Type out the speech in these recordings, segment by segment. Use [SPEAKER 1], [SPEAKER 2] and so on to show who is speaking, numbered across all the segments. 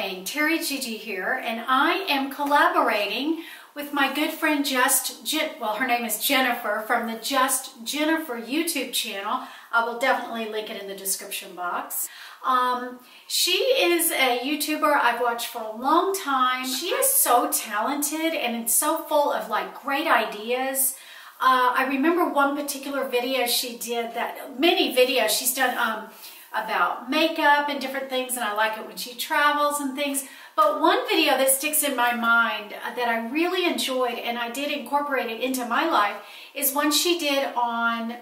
[SPEAKER 1] morning, TeriGigi here, and I am collaborating with my good friend her name is Jennifer from the Just Jennifer YouTube channel. I will definitely link it in the description box. She is a YouTuber I've watched for a long time. She is so talented and it's so full of like great ideas. I remember one particular video she did, many videos she's done about makeup and different things, and I like it when she travels and things. But one video that sticks in my mind that I really enjoyed and I did incorporate it into my life is one she did on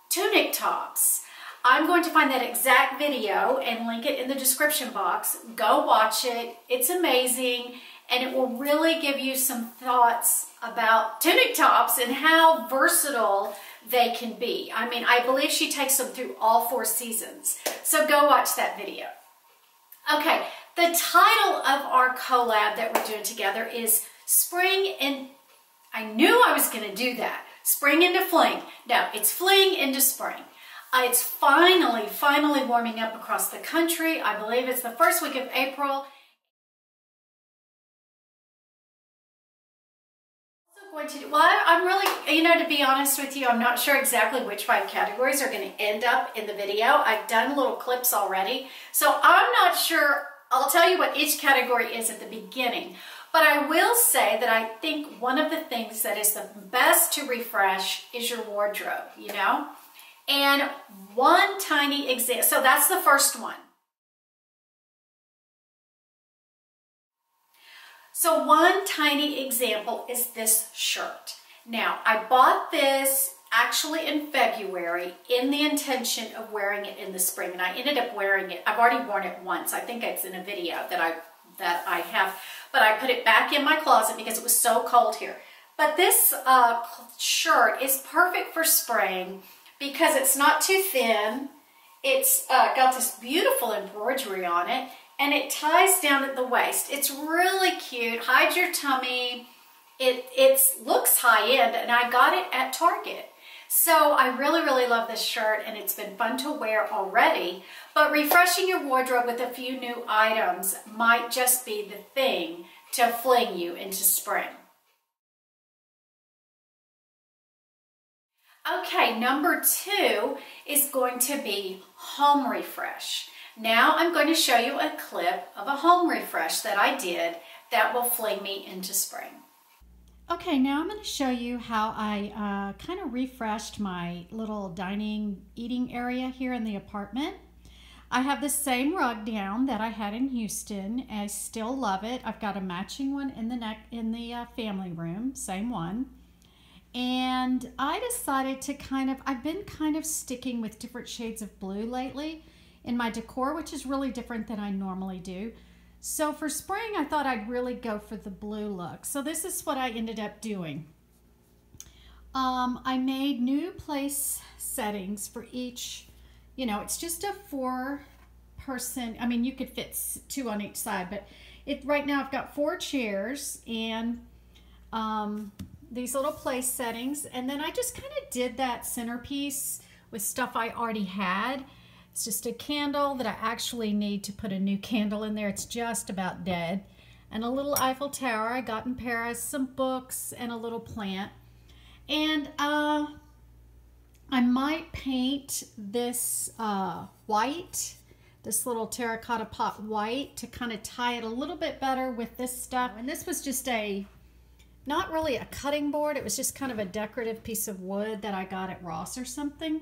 [SPEAKER 1] Tunic Tops. I'm going to find that exact video and link it in the description box. Go watch it. It's amazing, and it will really give you some thoughts about tunic tops and how versatile they can be. I mean, I believe she takes them through all 4 seasons. So go watch that video. Okay, the title of our collab that we're doing together is Spring and... I knew I was going to do that. Spring into Fling. No, it's Fling into Spring. It's finally warming up across the country. I believe it's the first week of April. Well, I'm really, to be honest with you, I'm not sure exactly which 5 categories are going to end up in the video. I've done little clips already, so I'm not sure. I'll tell you what each category is at the beginning, but I will say that I think one of the things that is the best to refresh is your wardrobe, and one tiny example. So that's the first one. So one tiny example is this shirt. Now, I bought this actually in February in the intention of wearing it in the spring, and I ended up wearing it. I've already worn it once. I think it's in a video that I have, but I put it back in my closet because it was so cold here. But this shirt is perfect for spring because it's not too thin. It's got this beautiful embroidery on it, and it ties down at the waist. It's really cute, hides your tummy. It looks high-end, and I got it at Target. So I really love this shirt, and it's been fun to wear already. But refreshing your wardrobe with a few new items might just be the thing to fling you into spring. Okay, number 2 is going to be home refresh. Now I'm going to show you a clip of a home refresh that I did that will fling me into spring. Okay, now I'm going to show you how I kind of refreshed my little dining eating area here in the apartment. I have the same rug down that I had in Houston. I still love it. I've got a matching one in the family room, same one. And I decided to I've been kind of sticking with different shades of blue lately in my decor, which is really different than I normally do. So for spring, I thought I'd really go for the blue look. So this is what I ended up doing. I made new place settings for each, it's just a 4-person, I mean, you could fit 2 on each side, but right now I've got 4 chairs and these little place settings. And then I just kind of did that centerpiece with stuff I already had. It's just a candle that I actually need to put a new candle in there. It's just about dead. And a little Eiffel Tower I got in Paris, some books, and a little plant. And I might paint this white, this little terracotta pot white, to kind of tie it a little bit better with this stuff. And this was just not really a cutting board. It was just kind of a decorative piece of wood that I got at Ross or something.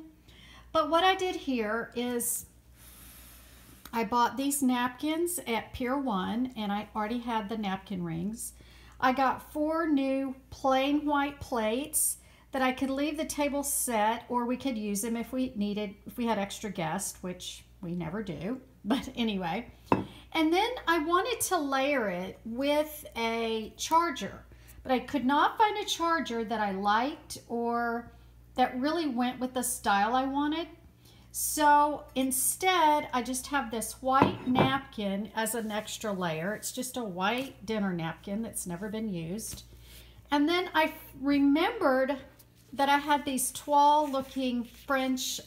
[SPEAKER 1] But what I did here is I bought these napkins at Pier 1, and I already had the napkin rings. I got 4 new plain white plates that I could leave the table set, or we could use them if we had extra guests, which we never do. But anyway. And then I wanted to layer it with a charger, but I could not find a charger that I liked or that really went with the style I wanted. So instead, I just have this white napkin as an extra layer. It's just a white dinner napkin that's never been used. And then I remembered that I had these toile looking French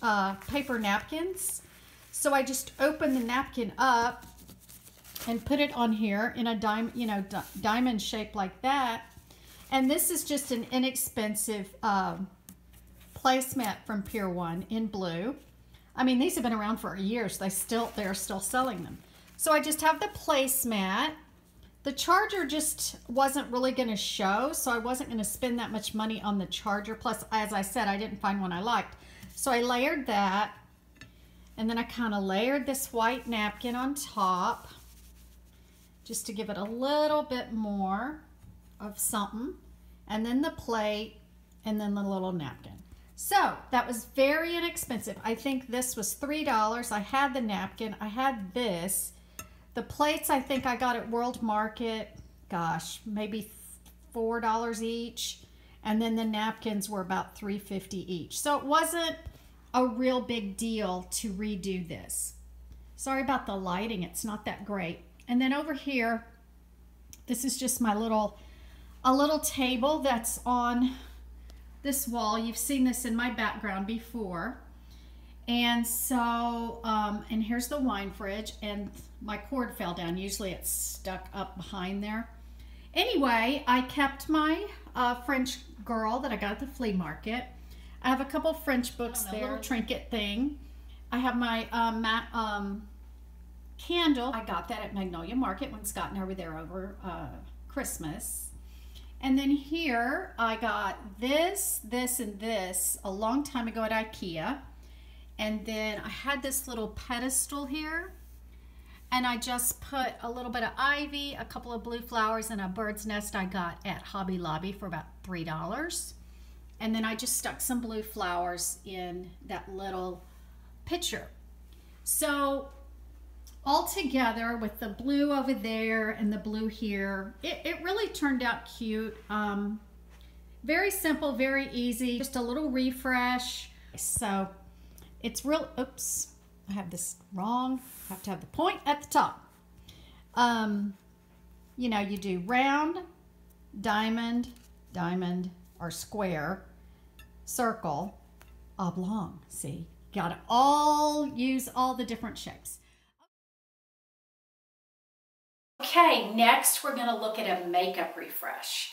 [SPEAKER 1] paper napkins. So I just opened the napkin up and put it on here in a diamond shape like that. And this is just an inexpensive placemat from Pier 1 in blue. I mean, these have been around for years. They're still selling them. So I just have the placemat. The charger just wasn't really going to show, so I wasn't going to spend that much money on the charger. Plus, as I said, I didn't find one I liked. So I layered that, and then I kind of layered this white napkin on top just to give it a little bit more of something, and then the plate, and then the little napkin. So that was very inexpensive. I think this was $3. I had the napkin, I had this. The plates I think I got at World Market, gosh, maybe $4 each. And then the napkins were about $3.50 each. So it wasn't a real big deal to redo this. Sorry about the lighting, it's not that great. And then over here, this is just my a little table that's on this wall. You've seen this in my background before. And so, and here's the wine fridge, and my cord fell down. Usually it's stuck up behind there. Anyway, I kept my French girl that I got at the flea market. I have a couple French books there, a little trinket thing. I have my candle. I got that at Magnolia Market when Scott and I were there over Christmas. And then here I got this, and this a long time ago at IKEA. And then I had this little pedestal here, and I just put a little bit of ivy, a couple of blue flowers, and a bird's nest I got at Hobby Lobby for about $3. And then I just stuck some blue flowers in that little pitcher. So all together with the blue over there and the blue here, it really turned out cute. Very simple, very easy, just a little refresh. So it's real, oops, I have this wrong. I have to have the point at the top. You know, you do round, diamond, diamond, or square, circle, oblong. See, gotta use all the different shapes. Okay, next we're gonna look at a makeup refresh.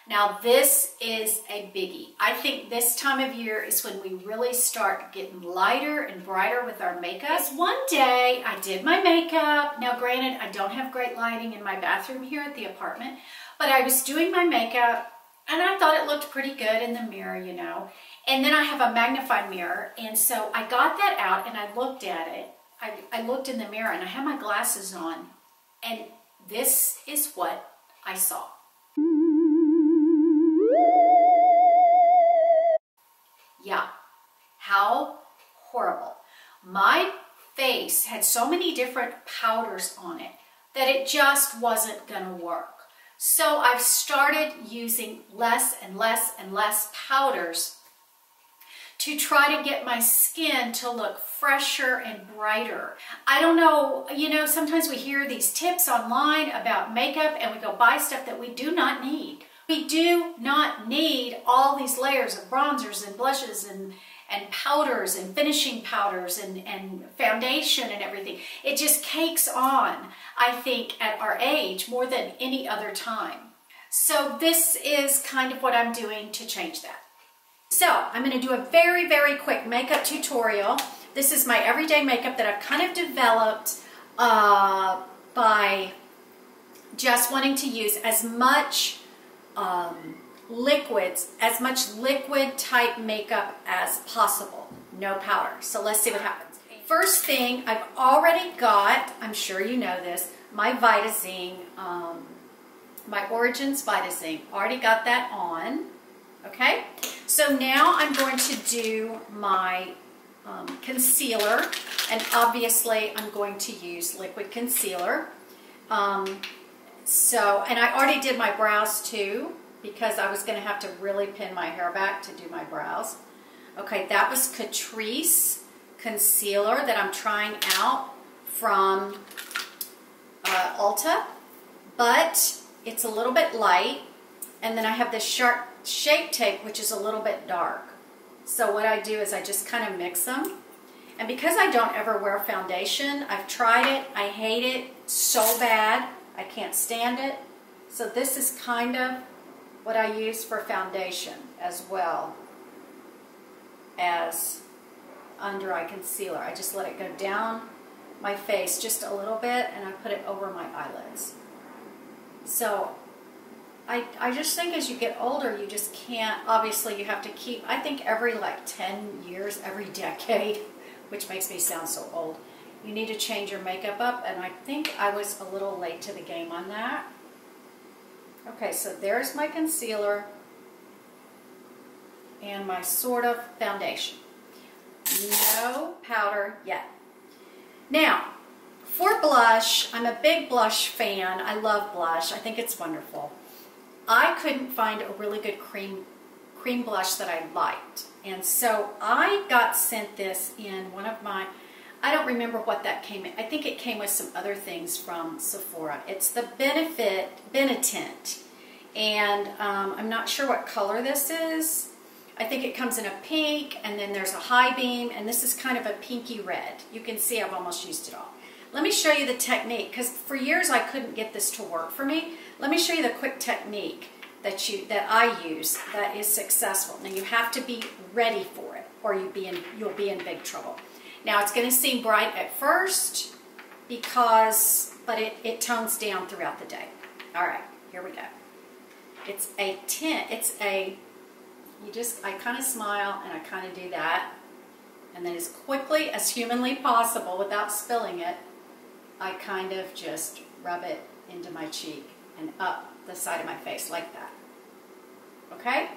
[SPEAKER 1] Now this is a biggie. I think this time of year is when we really start getting lighter and brighter with our makeup. One day I did my makeup. Now granted, I don't have great lighting in my bathroom here at the apartment, but I was doing my makeup and I thought it looked pretty good in the mirror, you know. And then I have a magnifying mirror, and so I got that out and I looked at it. I looked in the mirror and I had my glasses on, and this is what I saw. Yeah, how horrible. My face had so many different powders on it that it just wasn't gonna work. So I've started using less and less and less powders to try to get my skin to look fresher and brighter. I don't know, you know, sometimes we hear these tips online about makeup and we go buy stuff that we do not need. We do not need all these layers of bronzers and blushes and powders and finishing powders and foundation and everything. It just cakes on, I think, at our age more than any other time. So this is kind of what I'm doing to change that. So I'm going to do a very, very quick makeup tutorial. This is my everyday makeup that I've kind of developed by just wanting to use as much as much liquid type makeup as possible. No powder. So let's see what happens. First thing, I've already got, I'm sure you know this, my Vitazing, my Origins Vitazing. Already got that on. Okay, so now I'm going to do my concealer, and obviously I'm going to use liquid concealer. And I already did my brows too, because I was going to have to really pin my hair back to do my brows. Okay, that was Catrice concealer that I'm trying out from Ulta, but it's a little bit light. And then I have this sharp Shape Tape, which is a little bit dark. So what I do is I just kind of mix them. And because I don't ever wear foundation, I've tried it, I hate it so bad, I can't stand it. So this is kind of what I use for foundation as well as under eye concealer. I just let it go down my face just a little bit and I put it over my eyelids. So I just think as you get older, you just can't, obviously you have to keep, I think every like 10 years, every decade, which makes me sound so old, you need to change your makeup up, and I think I was a little late to the game on that. Okay, so there's my concealer and my sort of foundation. No powder yet. Now, for blush, I'm a big blush fan. I love blush. I think it's wonderful. I couldn't find a really good cream blush that I liked. And so I got sent this in one of my, I don't remember what that came in. I think it came with some other things from Sephora. It's the Benetint. And I'm not sure what color this is. I think it comes in a pink, and then there's a high beam, and this is kind of a pinky red. You can see I've almost used it all. Let me show you the technique, because for years I couldn't get this to work for me. Let me show you the quick technique that I use that is successful. Now you have to be ready for it, or you'll be in big trouble. Now it's going to seem bright at first, but it tones down throughout the day. All right, here we go. It's a tint. I kind of smile and I kind of do that, and then as quickly as humanly possible without spilling it, I kind of just rub it into my cheek and up the side of my face like that. Okay?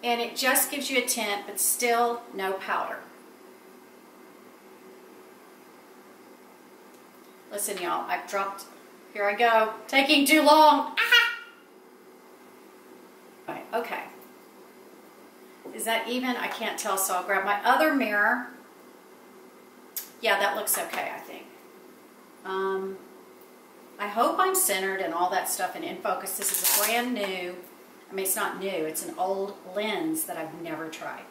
[SPEAKER 1] And it just gives you a tint, but still no powder. Listen, y'all, I've dropped, here I go, taking too long. Ah! Right, okay. Is that even? I can't tell, so I'll grab my other mirror. Yeah, that looks okay, I think. I hope I'm centered and all that stuff and in focus. This is a brand new, I mean, it's not new, it's an old lens that I've never tried.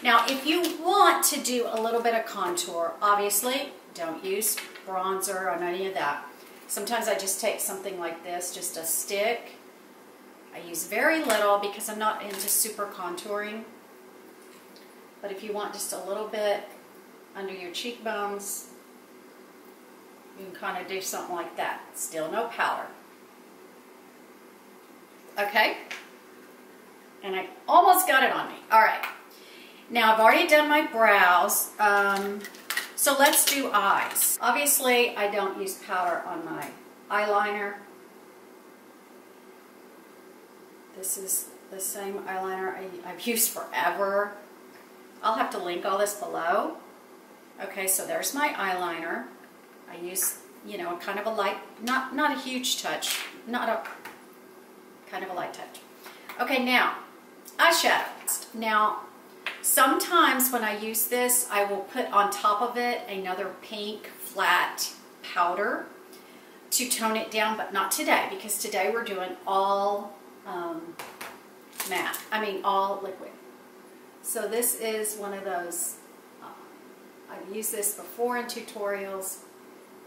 [SPEAKER 1] Now, if you want to do a little bit of contour, obviously, don't use bronzer or any of that. Sometimes I just take something like this, just a stick. I use very little because I'm not into super contouring. But if you want just a little bit under your cheekbones, you can kind of do something like that. Still no powder. Okay? And I almost got it on me. All right. Now I've already done my brows. So let's do eyes. Obviously, I don't use powder on my eyeliner. This is the same eyeliner I've used forever. I'll have to link all this below. Okay, so there's my eyeliner. I use, you know, kind of a light, not a huge touch, kind of a light touch. Okay, now, eyeshadow. Now, sometimes when I use this, I will put on top of it another pink flat powder to tone it down, but not today, because today we're doing all matte. I mean, all liquid. So this is one of those, I've used this before in tutorials.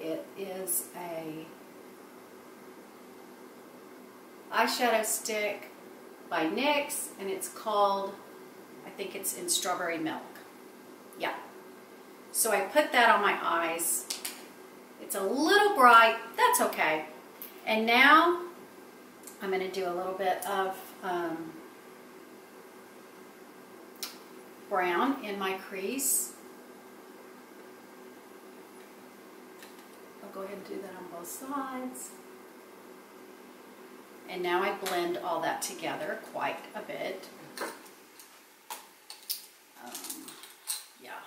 [SPEAKER 1] It is a eyeshadow stick by NYX, and it's called, I think it's in Strawberry Milk. Yeah. So I put that on my eyes. It's a little bright. That's okay. And now I'm going to do a little bit of brown in my crease. I'll go ahead and do that on both sides. And now I blend all that together quite a bit. Yeah.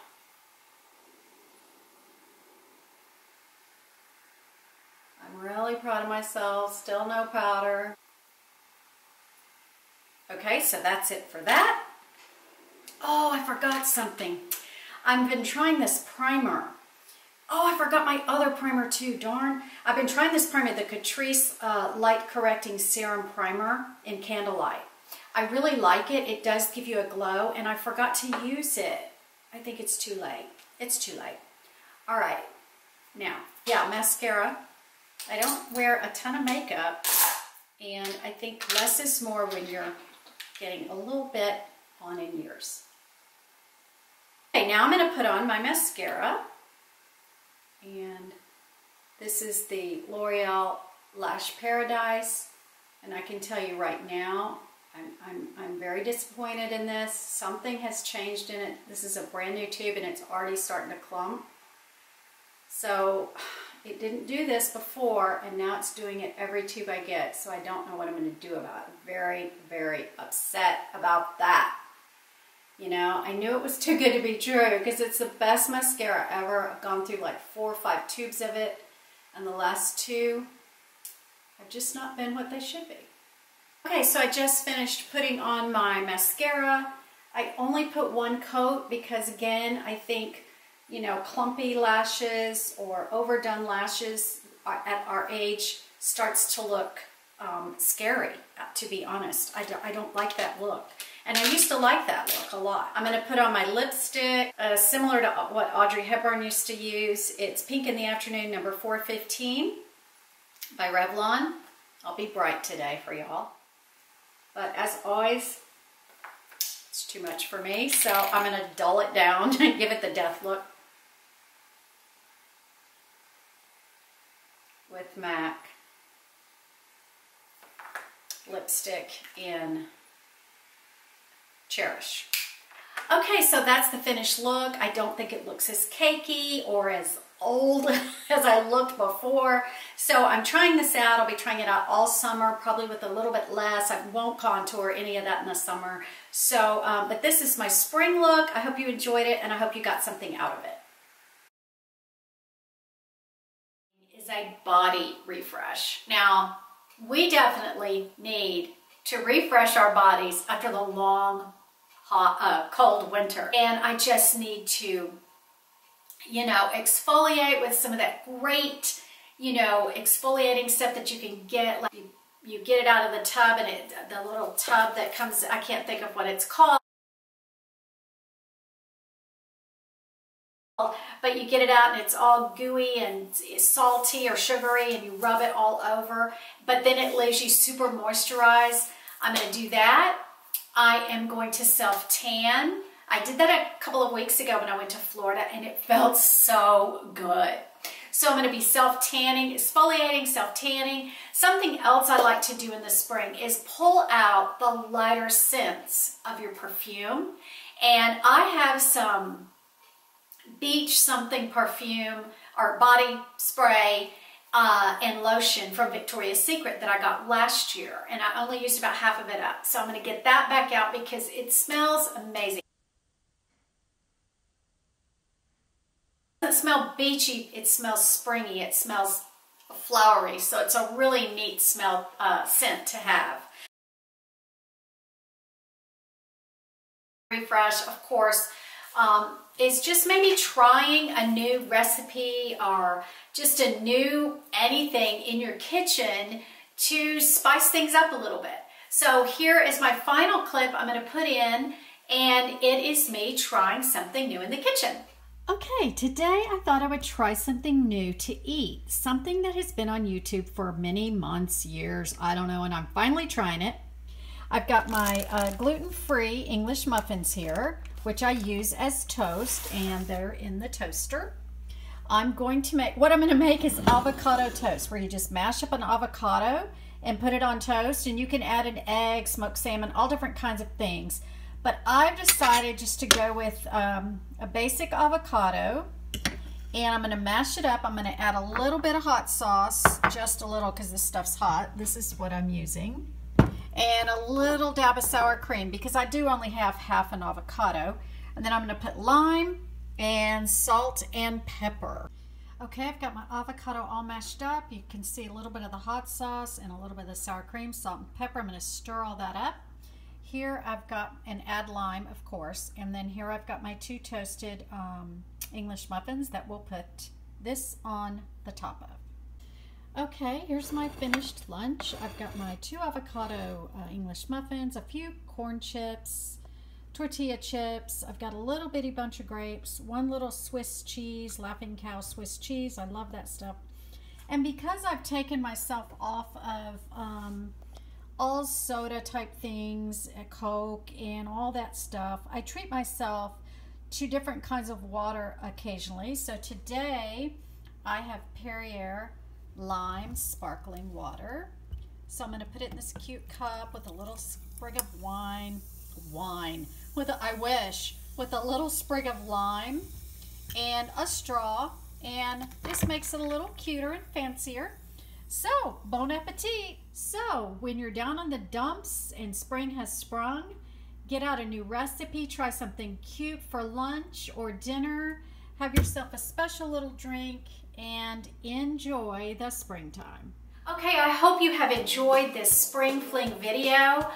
[SPEAKER 1] I'm really proud of myself. Still no powder. Okay, so that's it for that. Oh, I forgot something. I've been trying this primer. Oh, I forgot my other primer too, darn. I've been trying this primer, the Catrice Light Correcting Serum Primer in Candlelight. I really like it. It does give you a glow, and I forgot to use it. I think it's too late. It's too late. All right. Now, yeah, mascara. I don't wear a ton of makeup, and I think less is more when you're getting a little bit on in yours. Okay, now I'm going to put on my mascara, and this is the L'Oreal Lash Paradise, and I can tell you right now, I'm very disappointed in this. Something has changed in it. This is a brand new tube, and it's already starting to clump. So it didn't do this before, and now it's doing it every tube I get, so I don't know what I'm going to do about it. Very, very upset about that. You know, I knew it was too good to be true because it's the best mascara ever. I've gone through like 4 or 5 tubes of it, and the last 2 have just not been what they should be. Okay, so I just finished putting on my mascara. I only put 1 coat because, again, I think, you know, clumpy lashes or overdone lashes at our age starts to look scary, to be honest. I don't like that look. And I used to like that look a lot. I'm going to put on my lipstick, similar to what Audrey Hepburn used to use. It's Pink in the Afternoon, number 415 by Revlon. I'll be bright today for y'all. But as always, it's too much for me, so I'm going to dull it down and give it the death look with MAC lipstick in Cherish. Okay, so that's the finished look. I don't think it looks as cakey or as old as I looked before. So I'm trying this out. I'll be trying it out all summer, probably with a little bit less. I won't contour any of that in the summer. So, but this is my spring look. I hope you enjoyed it, and I hope you got something out of it. Is a body refresh. Now, we definitely need to refresh our bodies after the long, hot, cold winter. And I just need to, you know, exfoliate with some of that great, you know, exfoliating stuff that you can get. Like you get it out of the tub, and the little tub that comes, I can't think of what it's called. But you get it out and it's all gooey and salty or sugary, and you rub it all over, but then it leaves you super moisturized. I'm going to do that. I am going to self-tan. I did that a couple of weeks ago when I went to Florida, and it felt so good. So I'm going to be self-tanning, exfoliating, self-tanning. Something else I like to do in the spring is pull out the lighter scents of your perfume. And I have some beach something perfume or body spray and lotion from Victoria's Secret that I got last year, and I only used about half of it up. So I'm going to get that back out because it smells amazing. It doesn't smell beachy, it smells springy, it smells flowery, so it's a really neat smell scent to have. Refresh, of course, is just maybe trying a new recipe or just a new anything in your kitchen to spice things up a little bit. So here is my final clip I'm going to put in, and it is me trying something new in the kitchen. Okay, today I thought I would try something new to eat, something that has been on YouTube for many months, years, I don't know, and I'm finally trying it. I've got my gluten-free English muffins here, which I use as toast, and they're in the toaster. I'm going to make, what I'm going to make is avocado toast, where you just mash up an avocado and put it on toast, and you can add an egg, smoked salmon, all different kinds of things. But I've decided just to go with a basic avocado, and I'm going to mash it up. I'm going to add a little bit of hot sauce, just a little because this stuff's hot. This is what I'm using. And a little dab of sour cream because I do only have half an avocado. And then I'm going to put lime and salt and pepper. Okay, I've got my avocado all mashed up. You can see a little bit of the hot sauce and a little bit of the sour cream, salt and pepper. I'm going to stir all that up. Here I've got, and add lime, of course. And then here I've got my 2 toasted English muffins that we'll put this on the top of. Okay, here's my finished lunch. I've got my 2 avocado English muffins, a few corn chips, tortilla chips. I've got a little bitty bunch of grapes, 1 little Swiss cheese, Laughing Cow Swiss cheese. I love that stuff. And because I've taken myself off of all soda type things, Coke and all that stuff, I treat myself to different kinds of water occasionally. So today I have Perrier Lime sparkling water. So I'm going to put it in this cute cup with a little sprig of with a little sprig of lime and a straw, and this makes it a little cuter and fancier. So bon appetit. So when you're down on the dumps and spring has sprung, get out a new recipe, try something cute for lunch or dinner, have yourself a special little drink, and enjoy the springtime. Okay, I hope you have enjoyed this spring fling video.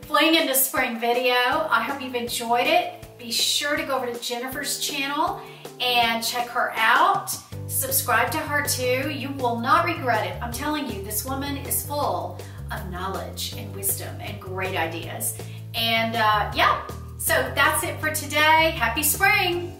[SPEAKER 1] Fling into spring video. I hope you've enjoyed it. Be sure to go over to Jennifer's channel and check her out. Subscribe to her too. You will not regret it. I'm telling you, this woman is full of knowledge and wisdom and great ideas. And yeah, so that's it for today. Happy spring.